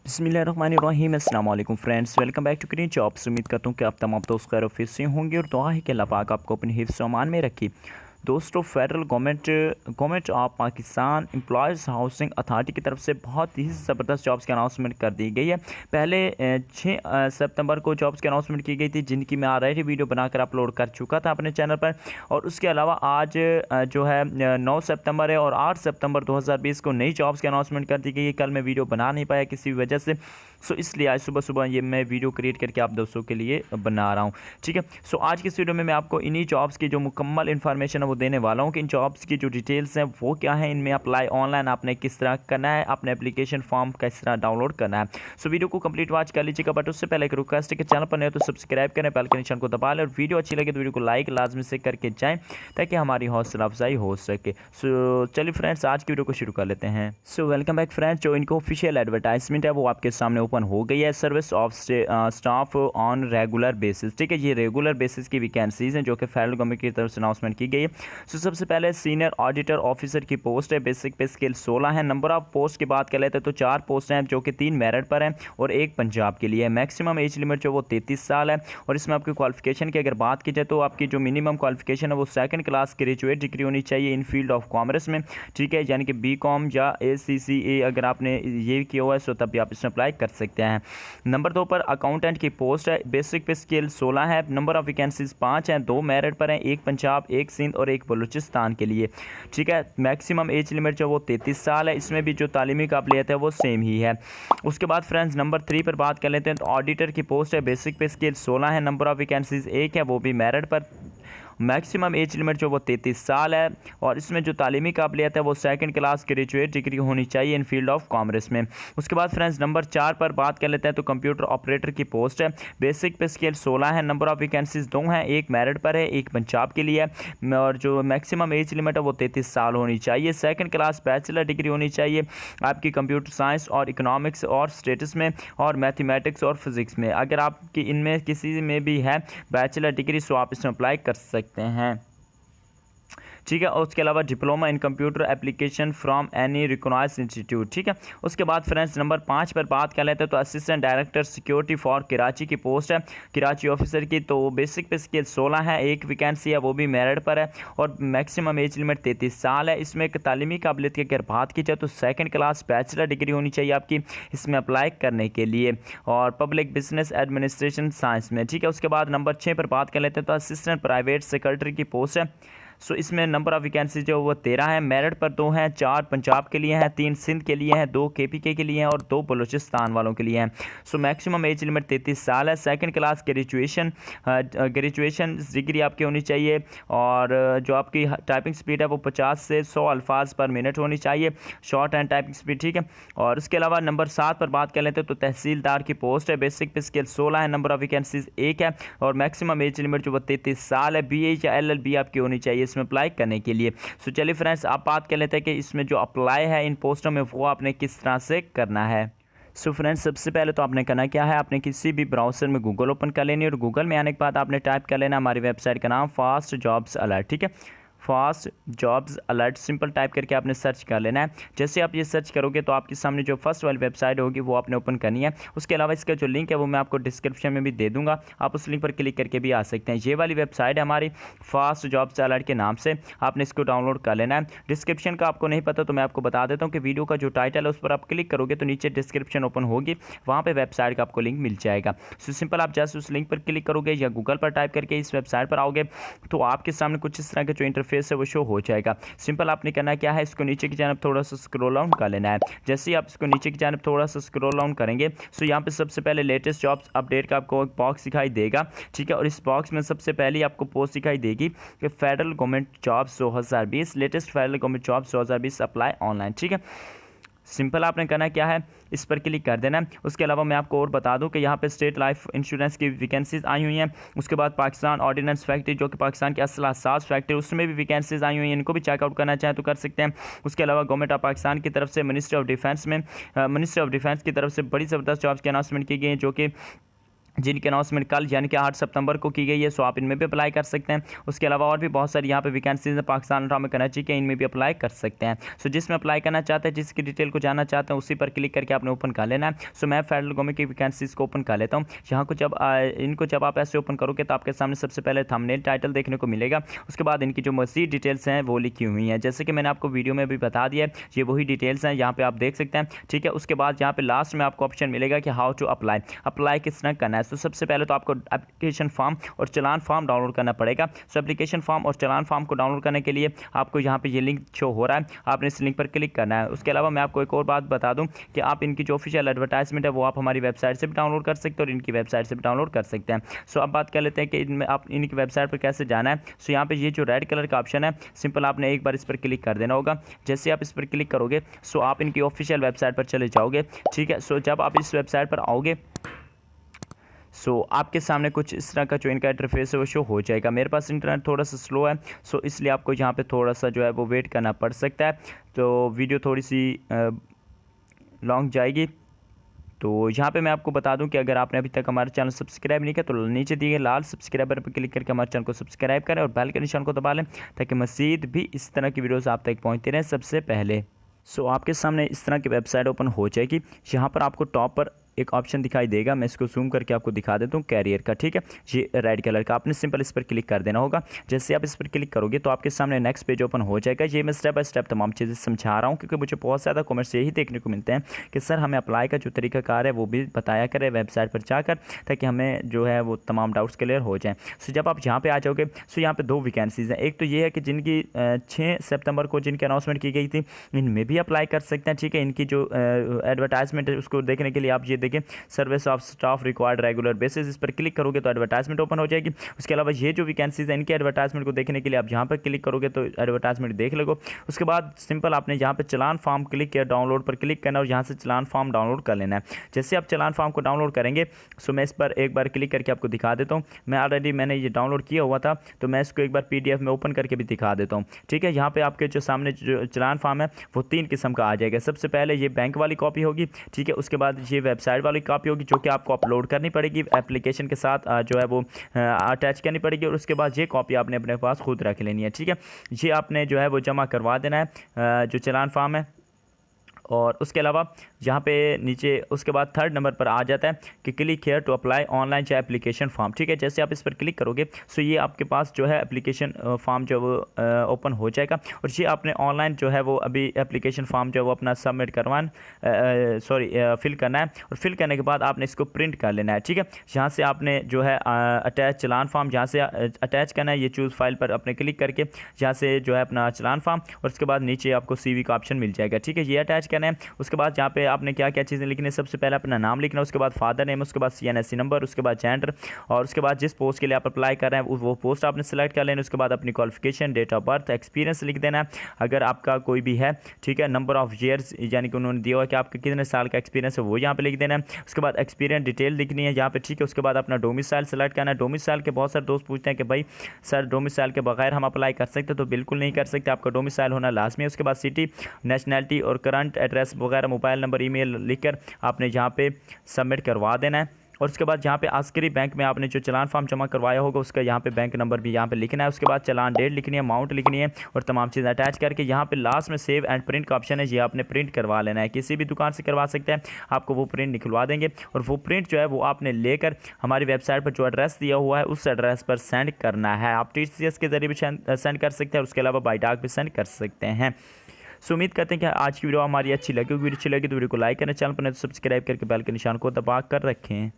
बिस्मिल्लाहिर्रहमानिर्रहीम। अस्सलाम वालेकुम फ्रेंड्स, वेलकम बैक टू करें जॉब्स। उम्मीद करता हूँ कि आप तमाम दोस्त खैर ऑफिस से होंगे और दुआ है कि अल्लाह पाक आपको अपने हिफ्ज़ व अमान में रखी। दोस्तों, federal government of Pakistan employees housing authority की तरफ से बहुत ही ज़बरदस्त जॉब्स की अनाउंसमेंट कर दी गई है। पहले 6 सितंबर को जॉब्स की अनाउंसमेंट की गई थी, जिनकी मैं ऑलरेडी वीडियो बनाकर अपलोड कर चुका था अपने चैनल पर। और उसके अलावा आज जो है 9 सितंबर है और 8 सितंबर 2020 को नई जॉब्स की अनाउंसमेंट कर दी गई है। कल मैं वीडियो बना नहीं पाया किसी वजह से, सो इसलिए आज सुबह सुबह ये मैं वीडियो क्रिएट करके आप दोस्तों के लिए बना रहा हूँ। ठीक है, सो आज की इस वीडियो में मैं आपको इन्हीं जॉब्स की जो मुकम्मल इन्फॉर्मेशन है वो देने वाला हूँ कि इन जॉब्स की जो डिटेल्स हैं वो क्या है, इनमें अप्लाई ऑनलाइन आपने किस तरह करना है, अपने एप्लीकेशन फॉर्म किस तरह डाउनलोड करना है। सो वीडियो को कंप्लीट वॉच कर लीजिएगा, बट उससे पहले एक रिक्वेस्ट है कि चैनल पर नए तो सब्सक्राइब करें, बेल के निशान को दबा लें और वीडियो अच्छी लगे तो वीडियो को लाइक लाजमी से करके जाएँ ताकि हमारी हौसला अफजाई हो सके। सो चलिए फ्रेंड्स, आज की वीडियो को शुरू कर लेते हैं। सो वेलकम बैक फ्रेंड्स, जो इनको ऑफिशियल एडवर्टाइजमेंट है वो आपके सामने ओपन हो गई है। Service of staff on regular basis. ठीक है, ये रेगुलर बेसिस की वैकेंसीज हैं जो कि फेडरल गवर्नमेंट की तरफ से अनाउंसमेंट की गई है। सो सबसे पहले सीनियर ऑडिटर ऑफिसर की पोस्ट है, बेसिक पे स्केल 16 है। नंबर ऑफ पोस्ट की बात कर लेते हैं तो 4 पोस्ट हैं जो कि 3 मेरिट पर हैं और 1 पंजाब के लिए है। मैक्सिमम एज लिमिट जो वो 33 साल है। और इसमें आपकी क्वालिफिकेशन की अगर बात की जाए तो आपकी जो मिनिमम क्वालिफिकेशन है वो 2nd क्लास ग्रेजुएट डिग्री होनी चाहिए इन फील्ड ऑफ कॉमर्स में। ठीक है, यानी कि BCom या ACCA अगर आपने ये किया हुआ है तो तब भी आप इसमें अप्लाई कर सकते हैं। नंबर 2 पर अकाउंटेंट की पोस्ट है, बेसिक पे स्केल 16 है। नंबर ऑफ वैकेंसीज 5 हैं, 2 मेरिट पर हैं, 1 पंजाब, 1 सिंध और 1 बलूचिस्तान के लिए। ठीक है, मैक्सिमम एज लिमिट जो वो 33 साल है। इसमें भी जो तालीमी काबिलियत है वो सेम ही है। उसके बाद फ्रेंड्स नंबर 3 पर बात कर लेते हैं तो ऑडिटर की पोस्ट है, बेसिक पे स्केल 16 है। नंबर ऑफ वैकेंसीज 1 है, वो भी मेरिट पर। मैक्सिमम एज लिमिट जो वो 33 साल है और इसमें जो तालीमी काबिलियत है वो 2nd क्लास ग्रेजुएट डिग्री होनी चाहिए इन फील्ड ऑफ कॉमर्स में। उसके बाद फ्रेंड्स नंबर 4 पर बात कर लेते हैं तो कंप्यूटर ऑपरेटर की पोस्ट है, बेसिक पे स्केल 16 है। नंबर ऑफ वैकेंसीज 2 हैं, 1 मेरिट पर है, 1 पंजाब के लिए है। और जो मैक्सिमम एज लिमिट है वो 33 साल होनी चाहिए। 2nd क्लास बैचलर डिग्री होनी चाहिए आपकी कंप्यूटर साइंस और इकोनॉमिक्स और स्टेटस में और मैथमेटिक्स और फिजिक्स में। अगर आपकी इनमें किसी में भी है बैचलर डिग्री तो आप इसमें अप्लाई कर सकते हैं। ठीक है, और उसके अलावा diploma in computer application from any recognised institute. ठीक है, उसके बाद फ्रेंड्स नंबर 5 पर बात कर लेते हैं तो assistant director security for Karachi की पोस्ट है, कराची ऑफिसर की। तो बेसिक पे स्केल 16 है, 1 वैकेंसी है, वो भी मेरिट पर है और मैक्सिमम एज लिमिट 33 साल है। इसमें एक तालीमी काबिलियत की अगर बात की जाए तो 2nd क्लास बैचलर डिग्री होनी चाहिए आपकी इसमें अप्लाई करने के लिए और पब्लिक बिजनेस एडमिनिस्ट्रेशन साइंस में। ठीक है, उसके बाद नंबर 6 पर बात कर लेते हैं तो असिस्टेंट प्राइवेट सेक्रेटरी की पोस्ट है। सो इसमें नंबर ऑफ वैकेंसी जो वो 13 है, मेरिट पर 2 हैं, 4 पंजाब के लिए हैं, 3 सिंध के लिए हैं, 2 KPK के लिए हैं और 2 बलूचिस्तान वालों के लिए हैं। सो मैक्सिमम एज लिमिट 33 साल है। 2nd क्लास ग्रेजुएशन डिग्री आपकी होनी चाहिए और जो आपकी टाइपिंग स्पीड है वो 50 से 100 अल्फाज पर मिनट होनी चाहिए, शॉर्ट हैंड टाइपिंग स्पीड। ठीक है, और उसके अलावा नंबर 7 पर बात कर लेते हैं तो तहसीलदार की पोस्ट है, बेसिक पे स्केल 16 है। नंबर ऑफ वैकेंसीज 1 है और मैक्सिमम एज लिमिट जो वो 33 साल है। BA या LLB आपकी होनी चाहिए इसमें अप्लाई करने के लिए। सो चलिए फ्रेंड्स, आप बात कर लेते हैं कि इसमें जो अप्लाई है इन पोस्टों में वो आपने किस तरह से करना है। सो फ्रेंड्स, सबसे पहले तो आपने करना क्या है, आपने किसी भी ब्राउज़र में गूगल ओपन कर लेनी और गूगल में आने के बाद आपने टाइप कर लेना हमारी वेबसाइट का नाम फास्ट जॉब्स अलर्ट। ठीक है, fast jobs alert simple type करके आपने सर्च कर लेना है। जैसे आप ये सर्च करोगे तो आपके सामने जो फर्स्ट वाली वेबसाइट होगी वो आपने ओपन करनी है। उसके अलावा इसका जो लिंक है वो मैं आपको डिस्क्रिप्शन में भी दे दूंगा, आप उस लिंक पर क्लिक करके भी आ सकते हैं। ये वाली वेबसाइट है हमारी फास्ट जॉब्स अलर्ट के नाम से, आपने इसको डाउनलोड कर लेना है। डिस्क्रिप्शन का आपको नहीं पता तो मैं आपको बता देता हूँ कि वीडियो का जो टाइटल है उस पर आप क्लिक करोगे तो नीचे डिस्क्रिप्शन ओपन होगी, वहाँ पर वेबसाइट का आपको लिंक मिल जाएगा। सो सिंपल आप जैसे उस लिंक पर क्लिक करोगे या गूगल पर टाइप करके इस वेबसाइट पर आओगे तो आपके सामने कुछ इस तरह का जो इंटरफेस है वो शो हो जाएगा। सिंपल आपने करना क्या है, इसको नीचे की जानिब थोड़ा सा स्क्रॉल डाउन कर लेना है। जैसे ही आप इसको नीचे की जानिब थोड़ा सा स्क्रॉल डाउन करेंगे सो यहाँ पे सबसे पहले लेटेस्ट जॉब्स अपडेट का आपको एक बॉक्स दिखाई देगा। ठीक है, और इस बॉक्स में सबसे पहले आपको पोस्ट दिखाई देगी कि federal government jobs 2020, latest federal government jobs 2020 apply online. ठीक है, सिंपल आपने करना क्या है, इस पर क्लिक कर देना है। उसके अलावा मैं आपको और बता दूं कि यहाँ पे स्टेट लाइफ इंश्योरेंस की वैकेंसीज आई हुई हैं। उसके बाद पाकिस्तान ऑर्डिनेंस फैक्ट्री जो कि पाकिस्तान की असल असास फैक्ट्री, उसमें भी वैकेंसीज आई हुई हैं, इनको भी चेकआउट करना चाहें तो कर सकते हैं। उसके अलावा गवर्नमेंट ऑफ पाकिस्तान की तरफ से मिनिस्ट्री ऑफ डिफेंस की तरफ से बड़ी ज़बरदस्त जॉब्स की अनाउंसमेंट की गई है जो कि जिनकी अनाउंसमेंट कल यानी कि 8 सितंबर को की गई है, सो आप इनमें भी अप्लाई कर सकते हैं। उसके अलावा और भी बहुत सारी यहाँ पे वैकेंसीज हैं पाकिस्तान में कराची के, इनमें भी अप्लाई कर सकते हैं। सो जिसमें अप्लाई करना चाहते हैं, जिसकी डिटेल को जानना चाहते हैं, उसी पर क्लिक करके आपने ओपन कर लेना है। सो मैं फेडरल गवर्नमेंट की वैकेंसीज को ओपन कर लेता हूँ। यहाँ को इनको जब आप ऐसे ओपन करोगे तो आपके सामने सबसे पहले थंबनेल टाइटल देखने को मिलेगा। उसके बाद इनकी जो मज़ीद डिटेल्स हैं वो लिखी हुई हैं, जैसे कि मैंने आपको वीडियो में भी बता दिया है, ये वही डिटेल्स हैं, यहाँ पे आप देख सकते हैं। ठीक है, उसके बाद यहाँ पे लास्ट में आपको ऑप्शन मिलेगा कि हाउ टू अप्लाई किस तरह करना है। तो सबसे पहले तो आपको एप्लीकेशन फॉर्म और चलान फॉर्म डाउनलोड करना पड़ेगा। सो एप्लीकेशन फॉर्म और चलान फॉर्म को डाउनलोड करने के लिए आपको यहाँ पे ये लिंक शो हो रहा है, आपने इस लिंक पर क्लिक करना है। उसके अलावा मैं आपको एक और बात बता दूं कि आप इनकी जो ऑफिशियल एडवर्टाइजमेंट है वो आप हमारी वेबसाइट से भी डाउनलोड कर सकते हैं और इनकी वेबसाइट से भी डाउनलोड कर सकते हैं। सो अब बात कर लेते हैं कि इनमें आप इनकी वेबसाइट पर कैसे जाना है। सो यहाँ पे ये जो रेड कलर का ऑप्शन है, सिंपल आपने एक बार इस पर क्लिक कर देना होगा। जैसे आप इस पर क्लिक करोगे सो आप इनकी ऑफिशियल वेबसाइट पर चले जाओगे। ठीक है, सो जब आप इस वेबसाइट पर आओगे सो आपके सामने कुछ इस तरह का जो इनका इंटरफेस है वो शो हो जाएगा। मेरे पास इंटरनेट थोड़ा सा स्लो है, सो इसलिए आपको यहाँ पे थोड़ा सा जो है वो वेट करना पड़ सकता है, तो वीडियो थोड़ी सी लॉन्ग जाएगी। तो यहाँ पे मैं आपको बता दूं कि अगर आपने अभी तक हमारे चैनल सब्सक्राइब नहीं किया तो नीचे दिए गए लाल सब्सक्राइब बटन पर क्लिक करके हमारे चैनल को सब्सक्राइब करें और बेल के निशान को दबा लें, ताकि मज़ीद भी इस तरह की वीडियोज़ आप तक पहुँचती रहें सबसे पहले। सो आपके सामने इस तरह की वेबसाइट ओपन हो जाएगी। यहाँ पर आपको टॉप पर एक ऑप्शन दिखाई देगा, मैं इसको जूम करके आपको दिखा देता हूँ, कैरियर का। ठीक है, ये रेड कलर का, आपने सिंपल इस पर क्लिक कर देना होगा। जैसे आप इस पर क्लिक करोगे तो आपके सामने नेक्स्ट पेज ओपन हो जाएगा। ये मैं स्टेप बाय स्टेप तमाम चीज़ें समझा रहा हूँ, क्योंकि मुझे बहुत ज़्यादा कमेंट्स यही देखने को मिलते हैं कि सर हमें अप्लाई का जो तरीकाकार है वो भी बताया करें वेबसाइट पर जाकर, ताकि हमें जो है वो तमाम डाउट्स क्लियर हो जाएँ। सो जब आप यहाँ पर आ जाओगे सो यहाँ पर 2 वैकेंसीज़ हैं। एक तो ये है कि जिनकी 6 सितंबर को जिनकी अनाउंसमेंट की गई थी, इनमें भी अप्लाई कर सकते हैं। ठीक है, इनकी जो एडवर्टाइजमेंट है उसको देखने के लिए आप ये देखें, service of staff required regular basis, इस पर क्लिक करोगे तो एडवर्टाइजमेंट ओपन हो जाएगी। उसके अलावा ये जो वैकेंसीज है इनके एडवर्टाइजमेंट को देखने के लिए आप यहाँ पर क्लिक करोगे तो एडवर्टाइजमेंट देख लगो। उसके बाद सिंपल आपने यहाँ पे चलान फॉर्म क्लिक किया, डाउनलोड पर क्लिक करना और यहाँ से चलान फॉर्म डाउनलोड कर लेना है। जैसे आप चलान फॉर्म को डाउनलोड करेंगे सो मैं इस पर एक बार क्लिक करके आपको दिखा देता हूँ। मैंने ये डाउनलोड किया हुआ था, तो मैं इसको एक बार PDF में ओपन करके भी दिखा देता हूँ। ठीक है, यहाँ पे आपके जो सामने जो चलान फॉर्म है वो 3 किस्म का आ जाएगा। सबसे पहले ये बैंक वाली कॉपी होगी। ठीक है, उसके बाद ये वेबसाइट वाली कॉपी होगी जो कि आपको अपलोड करनी पड़ेगी एप्लीकेशन के साथ, जो है वो अटैच करनी पड़ेगी, और उसके बाद ये कॉपी आपने अपने पास खुद रख लेनी है। ठीक है, ये आपने जो है वो जमा करवा देना है जो चलान फॉर्म है। और उसके अलावा यहाँ पे नीचे उसके बाद 3rd नंबर पर आ जाता है कि click here to apply online या एप्लीकेशन फॉर्म। ठीक है, जैसे आप इस पर क्लिक करोगे सो ये आपके पास जो है एप्लीकेशन फॉर्म जो वो ओपन हो जाएगा, और ये आपने ऑनलाइन जो है वो अभी एप्लीकेशन फॉर्म जो है वो अपना सबमिट फिल करना है, और फिल करने के बाद आपने इसको प्रिंट कर लेना है। ठीक है, यहाँ से आपने जो है अटैच चलान फॉर्म जहाँ से अटैच करना है, ये चूज़ फाइल पर अपने क्लिक करके यहाँ से जो है अपना चलान फॉर्म, और उसके बाद नीचे आपको CV का ऑप्शन मिल जाएगा। ठीक है, ये अटैच है। उसके बाद यहाँ पे आपने क्या क्या चीज़ें लिखनी है, सबसे पहले अपना नाम लिखना, उसके बाद फादर नेम, उसके बाद CNSC नंबर, उसके बाद जेंडर, और उसके बाद जिस पोस्ट के लिए आप अप्लाई कर रहे हैं वो पोस्ट आपने सेलेक्ट कर लेना। उसके बाद अपनी qualification, date of birth, experience लिख देना है अगर आपका कोई भी है। ठीक है, नंबर ऑफ ईयर्स यानी कि उन्होंने दिया हुआ कि आपका कितने साल का एक्सपीरियंस है वो यहाँ पे लिख देना है। उसके बाद एक्सपीरियंस डिटेल लिखनी है यहाँ पे। ठीक है, उसके बाद अपना डोमिसाइल सेलेक्ट करना है। डोमिसाइल के बहुत सारे दोस्त पूछते हैं कि भाई सर डोमिसाइल के बगैर हम अप्लाई कर सकते हैं, तो बिल्कुल नहीं कर सकते, आपका डोमिसाइल होना लाजमी है। उसके बाद सिटी, नेशनैलिटी और करंट एड्रेस वगैरह, मोबाइल नंबर, ईमेल लिखकर आपने यहाँ पे सबमिट करवा देना है। और उसके बाद यहाँ पे आस्करी बैंक में आपने जो चलान फॉर्म जमा करवाया होगा उसका यहाँ पे बैंक नंबर भी यहाँ पे लिखना है। उसके बाद चलान डेट लिखनी है, अमाउंट लिखनी है, और तमाम चीज़ें अटैच करके यहाँ पे लास्ट में सेव एंड प्रिंट का ऑप्शन है, ये आपने प्रिंट करवा लेना है। किसी भी दुकान से करवा सकते हैं, आपको वो प्रिंट निकलवा देंगे, और वो प्रिंट जो है वो आपने लेकर हमारी वेबसाइट पर जो एड्रेस दिया हुआ है उस एड्रेस पर सेंड करना है। आप TCS के ज़रिए भी सेंड कर सकते हैं, और उसके अलावा बाई डाक भी सेंड कर सकते हैं। सो उम्मीद करते हैं कि आज की वीडियो हमारी अच्छी लगी। वीडियो अच्छी लगी तो वीडियो को लाइक करें, चैनल पर नहीं तो सब्सक्राइब करके बेल के निशान को दबा कर रखें।